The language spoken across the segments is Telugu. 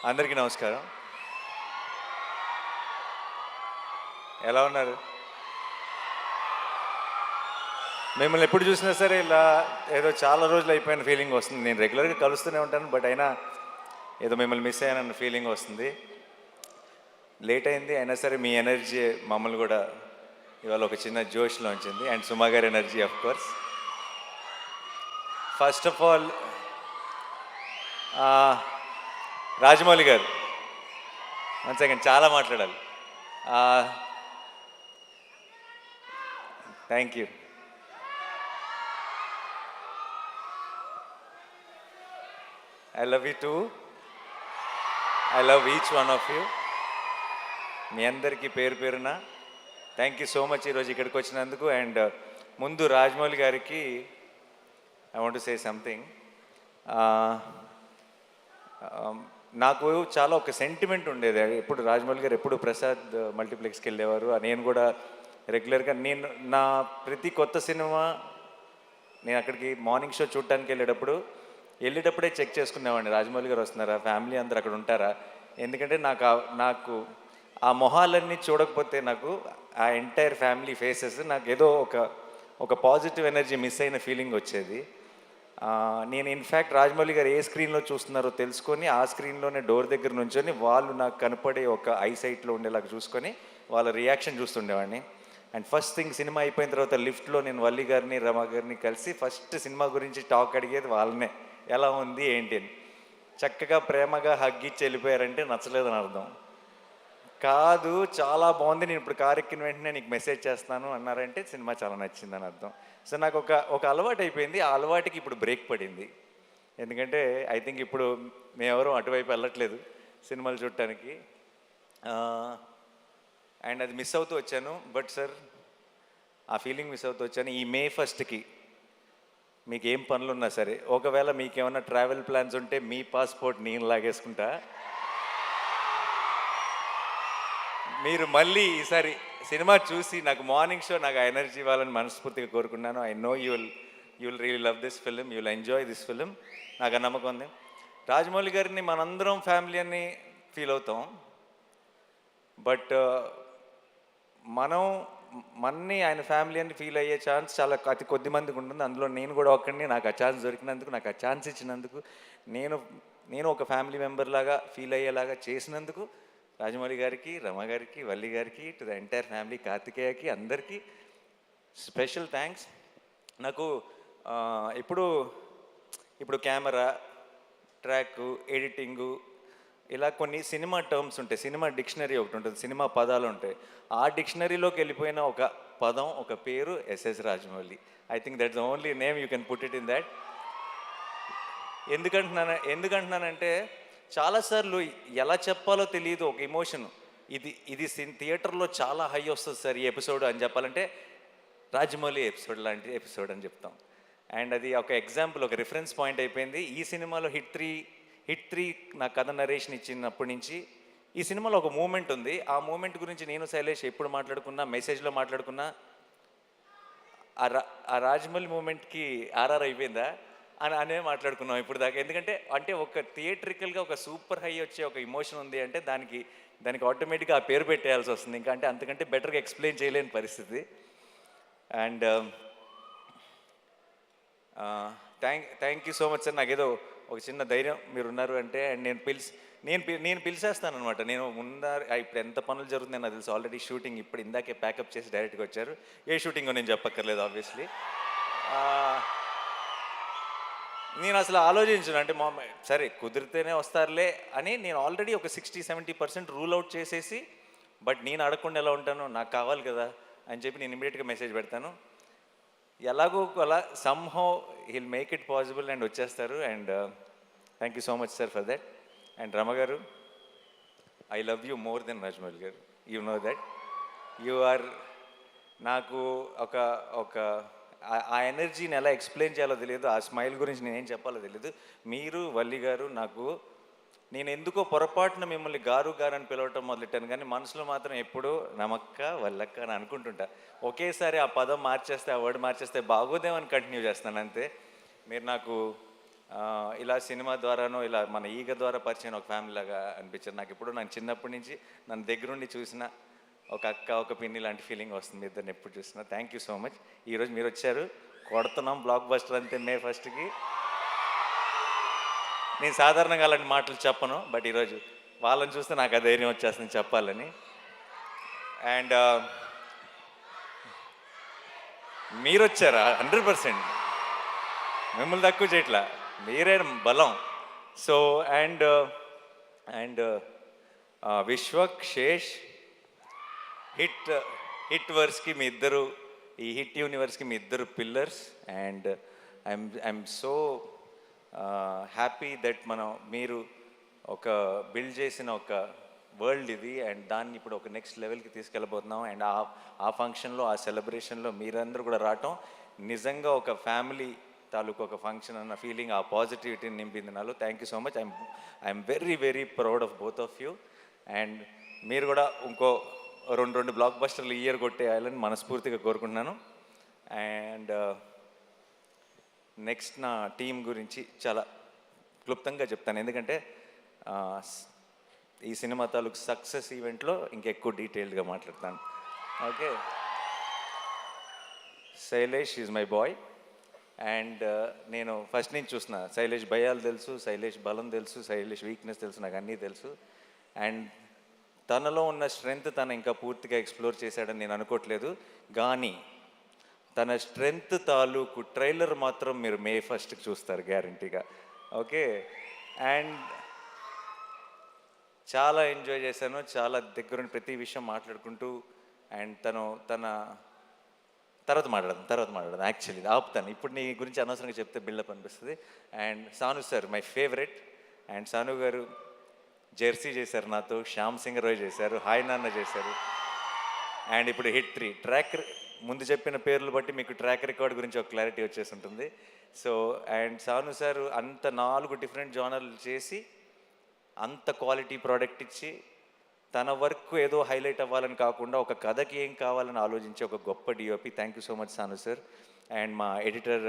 అందరికీ నమస్కారం. ఎలా ఉన్నారు? మిమ్మల్ని ఎప్పుడు చూసినా సరే ఇలా ఏదో చాలా రోజులు అయిపోయిన ఫీలింగ్ వస్తుంది. నేను రెగ్యులర్‌గా కలుస్తూనే ఉంటాను. బట్ అయినా ఏదో మిమ్మల్ని మిస్ అయ్యానన్న ఫీలింగ్ వస్తుంది. లేట్ అయింది అయినా సరే మీ ఎనర్జీ మమ్మల్ని కూడా ఇవాళ ఒక చిన్న జోష్‌లో ఉంచింది. అండ్ సుమా గారి energy of course. First of all Rajamouli గారు, వన్ సెకండ్, చాలా మాట్లాడాలి. Thank you. I love you too. I love each one of you. మీ అందరికీ పేరు పేరున థ్యాంక్ యూ సో మచ్ ఈరోజు ఇక్కడికి వచ్చినందుకు. అండ్ ముందు రాజమౌళి గారికి I want to say something. నాకు చాలా ఒక సెంటిమెంట్ ఉండేది. ఎప్పుడు రాజమౌళి గారు ఎప్పుడు ప్రసాద్ మల్టీప్లెక్స్కి వెళ్ళేవారు. నేను కూడా రెగ్యులర్గా నా ప్రతి కొత్త సినిమా నేను అక్కడికి మార్నింగ్ షో చూడటానికి వెళ్ళేటప్పుడే చెక్ చేసుకునేవాడిని, రాజమౌళి గారు వస్తున్నారా, ఫ్యామిలీ అందరు అక్కడ ఉంటారా. ఎందుకంటే నాకు ఆ మొహాలన్నీ చూడకపోతే నాకు ఆ ఎంటైర్ ఫ్యామిలీ ఫేసెస్ నాకు ఏదో ఒక పాజిటివ్ ఎనర్జీ మిస్ అయిన ఫీలింగ్ వచ్చేది. నేను ఇన్ఫ్యాక్ట్ రాజమౌళి గారు ఏ స్క్రీన్లో చూస్తున్నారో తెలుసుకొని ఆ స్క్రీన్లోనే డోర్ దగ్గర నుంచొని వాళ్ళు నాకు కనపడే ఒక ఐసైట్లో ఉండేలాగా చూసుకొని వాళ్ళ రియాక్షన్ చూస్తుండేవాడిని. అండ్ ఫస్ట్ థింగ్ సినిమా అయిపోయిన తర్వాత లిఫ్ట్లో నేను వల్లి గారిని రమ గారిని కలిసి ఫస్ట్ సినిమా గురించి టాక్ అడిగేది వాళ్ళనే, ఎలా ఉంది ఏంటి అని. చక్కగా ప్రేమగా హగ్గిచ్చి వెళ్ళిపోయారంటే నచ్చలేదని అర్థం కాదు, చాలా బాగుంది, నేను ఇప్పుడు కారు ఎక్కిన వెంటనే నీకు మెసేజ్ చేస్తాను అన్నారంటే సినిమా చాలా నచ్చిందని అర్థం. సో నాకు ఒక అలవాటు అయిపోయింది. ఆ అలవాటుకి ఇప్పుడు బ్రేక్ పడింది. ఎందుకంటే ఐ థింక్ ఇప్పుడు మేమెవరూ అటువైపు వెళ్ళట్లేదు సినిమాలు చూడటానికి. అండ్ అది మిస్ అవుతూ వచ్చాను. బట్ సార్, ఆ ఫీలింగ్ మిస్ అవుతూ వచ్చాను. ఈ May 1st మీకు ఏం పనులు ఉన్నా సరే, ఒకవేళ మీకు ఏమైనా ట్రావెల్ ప్లాన్స్ ఉంటే మీ పాస్పోర్ట్ నేను లాగేసుకుంటా. మీరు మళ్ళీ ఈసారి సినిమా చూసి నాకు మార్నింగ్ షో నాకు ఆ ఎనర్జీ ఇవ్వాలని మనస్ఫూర్తిగా కోరుకున్నాను. I know you will really love this film, you will enjoy this film, నాకు ఆ నమ్మకం ఉంది. రాజమౌళి గారిని మనందరం ఫ్యామిలీ అని ఫీల్ అవుతాం. బట్ మనం మన్ని ఆయన ఫ్యామిలీ అని ఫీల్ అయ్యే ఛాన్స్ చాలా అతి కొద్ది మందికి ఉంటుంది. అందులో నేను కూడా ఒక్కడిని. నాకు ఆ ఛాన్స్ దొరికినందుకు, నాకు ఆ ఛాన్స్ ఇచ్చినందుకు, నేను ఒక ఫ్యామిలీ మెంబర్ లాగా ఫీల్ అయ్యేలాగా చేసినందుకు రాజమౌళి గారికి, రమ గారికి, వల్లి గారికి, టు ద ఎంటైర్ ఫ్యామిలీ, కార్తికేయకి, అందరికీ స్పెషల్ థ్యాంక్స్. నాకు ఇప్పుడు కెమెరా, ట్రాక్, ఎడిటింగు, ఇలా కొన్ని సినిమా టర్మ్స్ ఉంటాయి. సినిమా డిక్షనరీ ఒకటి ఉంటుంది, సినిమా పదాలు ఉంటాయి. ఆ డిక్షనరీలోకి వెళ్ళిపోయిన ఒక పదం, ఒక పేరు SS Rajamouli. I think that's the only name you can put it in that. ఎందుకంటున్నానంటే చాలాసార్లు ఎలా చెప్పాలో తెలియదు ఒక ఎమోషన్. ఇది థియేటర్లో చాలా హై వస్తుంది సార్ ఈ ఎపిసోడ్ అని చెప్పాలంటే రాజమౌళి ఎపిసోడ్ లాంటి ఎపిసోడ్ అని చెప్తాం. అండ్ అది ఒక ఎగ్జాంపుల్, ఒక రిఫరెన్స్ పాయింట్ అయిపోయింది. ఈ సినిమాలో హిట్ త్రీ నా కథ నరేషన్ ఇచ్చినప్పటి నుంచి ఈ సినిమాలో ఒక మూమెంట్ ఉంది. ఆ మూమెంట్ గురించి నేను శైలేష్ ఎప్పుడు మాట్లాడుకున్నా, మెసేజ్లో మాట్లాడుకున్నా, ఆ రాజమౌళి మూమెంట్కి ఆర్ఆర్ అయిపోయిందా అనే మాట్లాడుకున్నాం ఇప్పుడు దాకా. ఎందుకంటే ఒక థియేట్రికల్గా ఒక సూపర్ హై వచ్చే ఒక ఇమోషన్ ఉంది అంటే దానికి ఆటోమేటిక్గా ఆ పేరు పెట్టేయాల్సి వస్తుంది. ఇంకా అంతకంటే బెటర్గా ఎక్స్ప్లెయిన్ చేయలేని పరిస్థితి. And thank you so much sir. నాకేదో ఒక చిన్న ధైర్యం మీరు ఉన్నారు అంటే. అండ్ నేను పిలిచేస్తాను అనమాట. నేను ఇప్పుడు ఎంత పనులు జరుగుతున్నాయి నాకు తెలుసు. ఆల్రెడీ షూటింగ్ ఇప్పుడు ఇందాకే ప్యాకప్ చేసి డైరెక్ట్గా వచ్చారు. ఏ షూటింగో నేను చెప్పక్కర్లేదు ఆబ్వియస్లీ. నేను అసలు ఆలోచించను, అంటే సరే కుదిరితేనే వస్తారులే అని నేను ఆల్రెడీ ఒక 60-70% రూల్ అవుట్ చేసేసి, బట్ నేను అడగకుండా ఎలా ఉంటాను, నాకు కావాలి కదా అని చెప్పి నేను ఇమీడియట్గా మెసేజ్ పెడతాను. ఎలాగో అలా somehow he'll make it possible and వచ్చేస్తారు. And thank you so much sir for that. And Rama గారు, I love you more than Rajamouli గారు, you know that. You are నాకు ఒక ఆ ఎనర్జీని ఎలా ఎక్స్ప్లెయిన్ చేయాలో తెలియదు, ఆ స్మైల్ గురించి నేనేం చెప్పాలో తెలియదు. మీరు, వల్లి గారు, నేను ఎందుకో పొరపాటున మిమ్మల్ని గారు అని పిలవటం మొదలెట్టాను, కానీ మనసులో మాత్రం ఎప్పుడూ నమక్క, వల్లక్క అని అనుకుంటుంటా. ఒకేసారి ఆ పదం మార్చేస్తే, ఆ వర్డ్ మార్చేస్తే బాగోదేమని కంటిన్యూ చేస్తాను అంతే. మీరు నాకు ఇలా సినిమా ద్వారానో ఇలా మన ఈగ ద్వారా పరిచయం ఒక ఫ్యామిలీ లాగా అనిపించారు నాకు. ఇప్పుడు నాకు చిన్నప్పటి నుంచి నన్ను దగ్గరుండి చూసిన ఒక అక్క ఒక పిన్ని లాంటి ఫీలింగ్ వస్తుంది ఇద్దరిని ఎప్పుడు చూసినా. Thank you so much. ఈరోజు మీరు వచ్చారు, కొడుతున్నాం బ్లాక్ బస్టర్ అంతే మే 1కి. నేను సాధారణంగా అలాంటి మాటలు చెప్పను, బట్ ఈరోజు వాళ్ళని చూస్తే నాకు ఆ ధైర్యం వచ్చేస్తుంది చెప్పాలని. అండ్ మీరు వచ్చారా 100%, మిమ్మల్ని తక్కువ చేయట్లా, మీరే బలం. So and Vishwak Sesh HIT వర్స్కి మీ ఇద్దరు, ఈ హిట్ యూనివర్స్కి మీ ఇద్దరు pillars. And I'm so happy that మీరు ఒక బిల్డ్ చేసిన ఒక వరల్డ్ ఇది, అండ్ దాన్ని ఇప్పుడు ఒక నెక్స్ట్ లెవెల్కి తీసుకెళ్ళబోతున్నాం. అండ్ ఆ ఫంక్షన్లో, ఆ సెలబ్రేషన్లో మీరందరూ కూడా రావటం నిజంగా ఒక ఫ్యామిలీ తాలూకు ఒక ఫంక్షన్ అన్న ఫీలింగ్, ఆ పాజిటివిటీని నింపింది నాలో. Thank you so much. I'm very very proud of both of you. And మీరు కూడా ఇంకో రెండు బ్లాక్ బస్టర్లు ఈ ఇయర్ కొట్టేయాలని మనస్ఫూర్తిగా కోరుకుంటున్నాను. అండ్ నెక్స్ట్ నా టీం గురించి చాలా క్లుప్తంగా చెప్తాను, ఎందుకంటే ఈ సినిమా తాలూకు సక్సెస్ ఈవెంట్లో ఇంకెక్కువ డీటెయిల్డ్గా మాట్లాడతాను. Okay, Shailesh is my boy. And నేను ఫస్ట్ నుంచి చూసిన శైలేష్ భయాలు తెలుసు, శైలేష్ బలం తెలుసు, శైలేష్ వీక్నెస్ తెలుసు, నాకు అన్నీ తెలుసు. అండ్ తనలో ఉన్న స్ట్రెంగ్త్ తను ఇంకా పూర్తిగా ఎక్స్ప్లోర్ చేశాడని నేను అనుకోవట్లేదు, కానీ తన స్ట్రెంగ్త్ తాలూకు ట్రైలర్ మాత్రం మీరు మే 1కి చూస్తారు గ్యారంటీగా. ఓకే, అండ్ చాలా ఎంజాయ్ చేశాను, చాలా దగ్గరుండి ప్రతి విషయం మాట్లాడుకుంటూ. అండ్ తన తర్వాత మాట్లాడదాం యాక్చువల్లీ ఆపుతాను, ఇప్పుడు నీ గురించి అనవసరంగా చెప్తే బిల్డప్ అనిపిస్తుంది. And Sanu sir my favourite. And Sanu గారు జెర్సీ చేశారు నాతో, శ్యామ్ సింగ్ రాయ్ చేశారు, హాయ్ నాన్న చేశారు. అండ్ ఇప్పుడు హిట్ 3 ట్రాక్, ముందు చెప్పిన పేర్లు బట్టి మీకు ట్రాక్ రికార్డ్ గురించి ఒక క్లారిటీ వచ్చేసి ఉంటుంది. సో అండ్ సాను సార్ అంత 4 డిఫరెంట్ జానర్లు చేసి అంత క్వాలిటీ ప్రోడక్ట్ ఇచ్చి తన వర్క్ ఏదో హైలైట్ అవ్వాలని కాకుండా ఒక కథకి ఏం కావాలని ఆలోచించే ఒక గొప్ప DOP. Thank you so much Sanu sir. And మా ఎడిటర్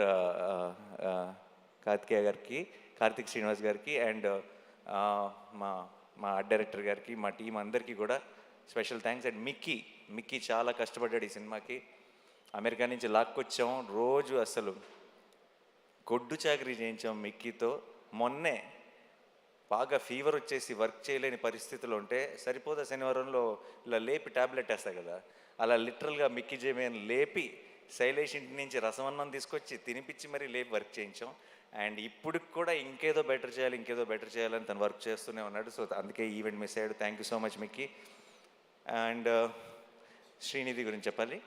కార్తిక్ శ్రీనివాస్ గారికి, అండ్ మా ఆర్ట్ డైరెక్టర్ గారికి, మా టీం అందరికీ కూడా స్పెషల్ థ్యాంక్స్. అండ్ మిక్కీ చాలా కష్టపడ్డాడు ఈ సినిమాకి. అమెరికా నుంచి లాక్కొచ్చాం, రోజు అసలు గొడ్డు చాకరీ చేయించాం మిక్కీతో. మొన్నే బాగా ఫీవర్ వచ్చేసి వర్క్ చేయలేని పరిస్థితులు ఉంటే సరిపోదా శనివారంలో ఇలా లేపి ట్యాబ్లెట్ వేస్తా కదా, అలా లిటరల్గా మిక్కీ జేమేని లేపి శైలేష్ ఇంటి నుంచి రసమన్నం తీసుకొచ్చి తినిపించి మరీ లేపి వర్క్ చేయించాం. అండ్ ఇప్పుడు కూడా ఇంకేదో బెటర్ చేయాలని తను వర్క్ చేస్తూనే ఉన్నాడు. సో అందుకే ఈవెంట్ మిస్ అయ్యాడు. Thank you so much Mickey. And Srinidhi గురించి చెప్పాలి.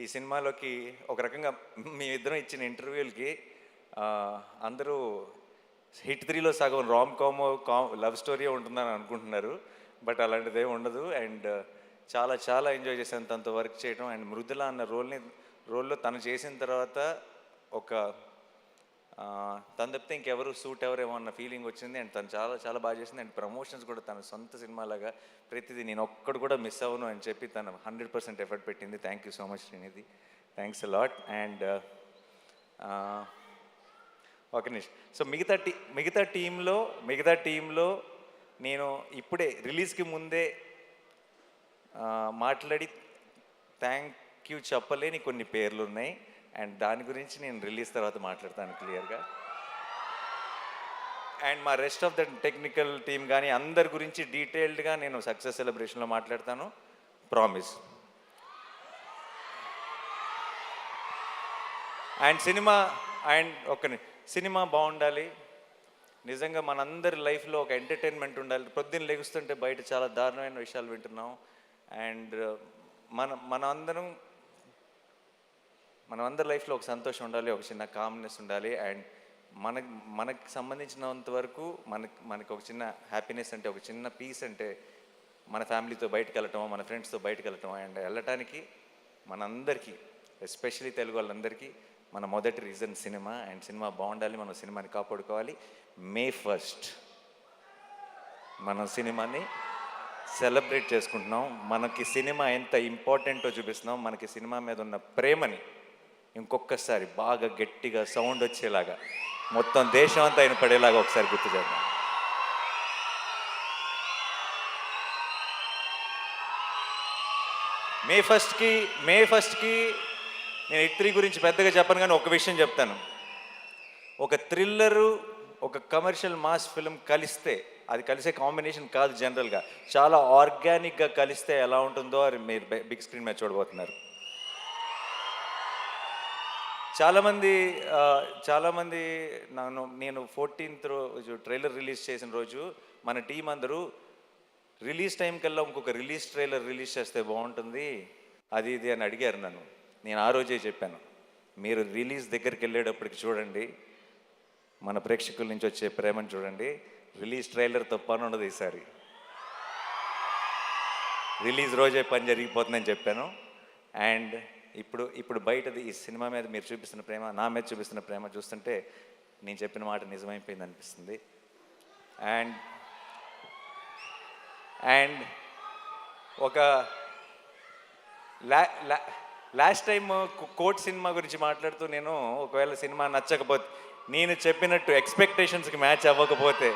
ఈ సినిమాలోకి ఒక రకంగా మీ ఇద్దరం ఇచ్చిన ఇంటర్వ్యూలకి అందరూ హిట్ 3లో సగం కామ్ లవ్ స్టోరీ ఉంటుందని అనుకుంటున్నారు, బట్ అలాంటిదే ఉండదు. అండ్ చాలా ఎంజాయ్ చేశాను తనతో వర్క్ చేయడం. అండ్ మృదుల అన్న రోల్లో తను చేసిన తర్వాత ఒక తను తప్పితే ఇంకెవరు సూట్ ఎవరేమో అన్న ఫీలింగ్ వచ్చింది. అండ్ తను చాలా బాగా చేసింది. అండ్ ప్రమోషన్స్ కూడా తన సొంత సినిమాలాగా ప్రతిదీ నేను ఒక్కడు కూడా మిస్ అవ్వను అని చెప్పి తను 100% ఎఫర్ట్ పెట్టింది. Thank you so much Srinidhi, thanks a lot. And ఒక నిమిషం. సో మిగతా టీంలో నేను ఇప్పుడే రిలీజ్కి ముందే మాట్లాడి థ్యాంక్ యూ చెప్పలేని కొన్ని పేర్లు ఉన్నాయి. అండ్ దాని గురించి నేను రిలీజ్ తర్వాత మాట్లాడతాను క్లియర్గా. అండ్ మా rest of the technical team కానీ అందరి గురించి డీటెయిల్డ్గా నేను సక్సెస్ సెలబ్రేషన్లో మాట్లాడతాను, ప్రామిస్. అండ్ సినిమా బాగుండాలి, నిజంగా మనందరి లైఫ్లో ఒక ఎంటర్టైన్మెంట్ ఉండాలి. పొద్దున్న లెగుస్తుంటే బయట చాలా దారుణమైన విషయాలు వింటున్నాం. అండ్ మనమందరి లైఫ్లో ఒక సంతోషం ఉండాలి, ఒక చిన్న కామ్నెస్ ఉండాలి. అండ్ మనకి సంబంధించినంత వరకు మనకి ఒక చిన్న హ్యాపీనెస్ అంటే, ఒక చిన్న పీస్ అంటే మన ఫ్యామిలీతో బయటకు వెళ్ళటం, మన ఫ్రెండ్స్తో బయటకు వెళ్ళటం. అండ్ వెళ్ళటానికి మనందరికీ, ఎస్పెషలీ తెలుగు వాళ్ళందరికీ మన మొదటి రీజన్ సినిమా. అండ్ సినిమా బాగుండాలి, మనం సినిమాని కాపాడుకోవాలి. మే 1 మనం సినిమాని సెలబ్రేట్ చేసుకుంటున్నాం. మనకి సినిమా ఎంత ఇంపార్టెంటో చూపిస్తున్నాం. మనకి సినిమా మీద ఉన్న ప్రేమని ఇంకొకసారి బాగా గట్టిగా సౌండ్ వచ్చేలాగా మొత్తం దేశం అంతా ఆయన పడేలాగా ఒకసారి గుర్తు చేద్దాం. మే ఫస్ట్కి నేను హిట్ 3 గురించి పెద్దగా చెప్పను, కానీ ఒక విషయం చెప్తాను. ఒక థ్రిల్లరు, ఒక కమర్షియల్ మాస్ ఫిల్మ్ కలిస్తే, అది కలిసే కాంబినేషన్ కాదు జనరల్గా, చాలా ఆర్గానిక్గా కలిస్తే ఎలా ఉంటుందో అది మీరు బిగ్ స్క్రీన్ మీద చూడబోతున్నారు. చాలామంది నేను 14th రోజు ట్రైలర్ రిలీజ్ చేసిన రోజు మన టీం అందరూ రిలీజ్ టైం కల్లా ఇంకొక రిలీజ్ ట్రైలర్ రిలీజ్ చేస్తే బాగుంటుంది అది ఇది అని అడిగారు నన్ను. నేను ఆ రోజే చెప్పాను, మీరు రిలీజ్ దగ్గరికి వెళ్ళేటప్పటికి చూడండి, మన ప్రేక్షకుల నుంచి వచ్చే ప్రేమను చూడండి, రిలీజ్ ట్రైలర్తో పని ఉండదు ఈసారి, రిలీజ్ రోజే పని జరిగిపోతుందని చెప్పాను. అండ్ ఇప్పుడు బయటది ఈ సినిమా మీద మీరు చూపిస్తున్న ప్రేమ, నా మీద చూపిస్తున్న ప్రేమ చూస్తుంటే నేను చెప్పిన మాట నిజమైపోయింది అనిపిస్తుంది. అండ్ ఒక లాస్ట్ టైం కోర్ట్ సినిమా గురించి మాట్లాడుతూ నేను ఒకవేళ సినిమా నచ్చకపోతే, నేను చెప్పినట్టు ఎక్స్పెక్టేషన్స్కి మ్యాచ్ అవ్వకపోతే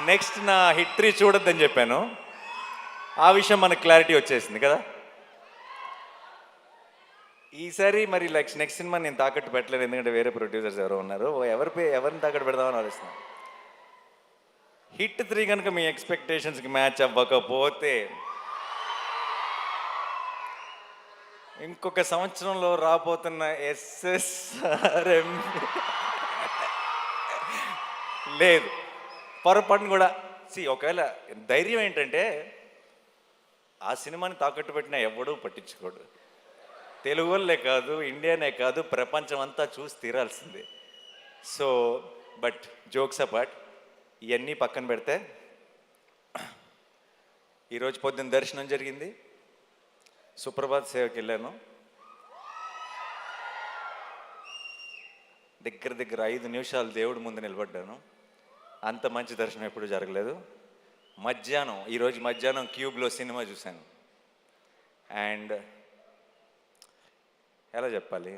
నెక్స్ట్ నా హిట్ 3 చూడొద్దని చెప్పాను. ఆ విషయం మనకు క్లారిటీ వచ్చేసింది కదా. ఈసారి మరి నెక్స్ట్ సినిమా నేను తాకట్టు పెట్టలేను, ఎందుకంటే వేరే ప్రొడ్యూసర్స్ ఎవరో ఉన్నారు, ఎవరిని తాకట్టు పెడదామని ఆలోచిస్తున్నాను. హిట్ 3 కనుక మీ ఎక్స్పెక్టేషన్స్కి మ్యాచ్ అవ్వకపోతే ఇంకొక సంవత్సరంలో రాబోతున్న SSRM లేదు, పొరపాటును కూడా. ఒకవేళ ధైర్యం ఏంటంటే ఆ సినిమాని తాకట్టు పెట్టినా ఎవడూ పట్టించుకోడు, తెలుగు వాళ్ళే కాదు, ఇండియానే కాదు, ప్రపంచం అంతా చూసి తీరాల్సిందే. సో బట్ జోక్స్ అపార్ట్, ఇవన్నీ పక్కన పెడితే ఈరోజు పొద్దున్న దర్శనం జరిగింది, సుప్రభాత్ సేవకి వెళ్ళాను. దగ్గర 5 నిమిషాలు దేవుడి ముందు నిలబడ్డాను. అంత మంచి దర్శనం ఎప్పుడు జరగలేదు. ఈరోజు మధ్యాహ్నం క్యూబ్లో సినిమా చూశాను. అండ్ ఎలా చెప్పాలి,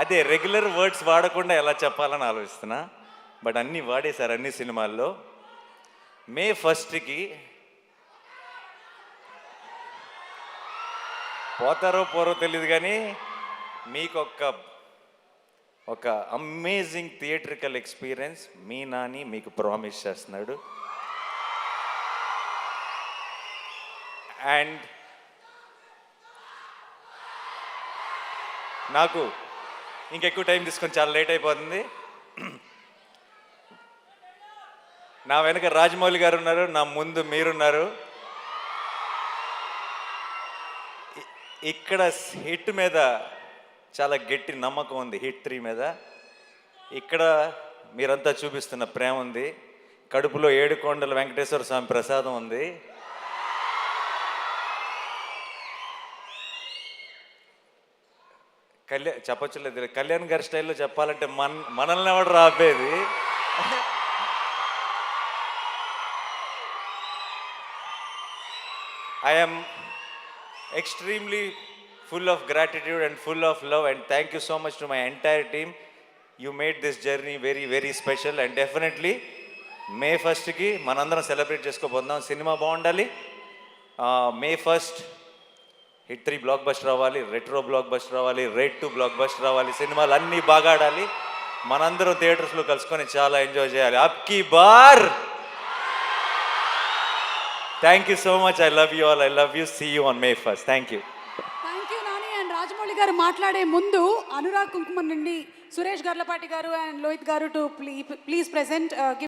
అదే రెగ్యులర్ వర్డ్స్ వాడకుండా ఎలా చెప్పాలని ఆలోచిస్తున్నా, బట్ అన్నీ వాడేశారు అన్ని సినిమాల్లో. మే 1కి పోతారో పోరో తెలియదు, కానీ మీకు ఒక అమేజింగ్ థియేట్రికల్ ఎక్స్పీరియన్స్ మీ నాని మీకు ప్రామిస్ చేస్తున్నాడు. అండ్ నాకు ఇంకెక్కువ టైం తీసుకొని చాలా లేట్ అయిపోతుంది. నా వెనక రాజమౌళి గారు ఉన్నారు, నా ముందు మీరున్నారు. ఇక్కడ హిట్ మీద చాలా గట్టి నమ్మకం ఉంది, హిట్ 3 మీద. ఇక్కడ మీరంతా చూపిస్తున్న ప్రేమ ఉంది, కడుపులో 7 కొండల వెంకటేశ్వర స్వామి ప్రసాదం ఉంది. చెప్పచ్చు లేదు, కళ్యాణ్ గారి స్టైల్లో చెప్పాలంటే మనల్ని ఎవడు రాపేది. I am extremely full of gratitude and full of love, and thank you so much to my entire team. You made this journey very, very special, and definitely May 1కి మనందరం సెలబ్రేట్ చేసుకోబోతున్నాం. సినిమా బాగుండాలి. May 1st hit 3 block buster అవ్వాలి, రెట్రో బ్లాక్ బస్టర్ అవ్వాలి, రేట్ 2 బ్లాక్ బస్టర్ అవ్వాలి, సినిమాలు అన్నీ బాగా ఆడాలి, మనందరం థియేటర్స్లో కలుసుకొని చాలా ఎంజాయ్ చేయాలి. అబ్కి bar. Thank you so much. I love you all. I love you. See you on May 1st. Thank you. Thank you, Nani. And Rajamouli గారు మాట్లాడే ముందు అనురాగ్ కుంకుమ నుండి సురేష్ గర్లపాటి గారు అండ్ లోహిత్ గారు టు ప్లీజ్ ప్రెజెంట్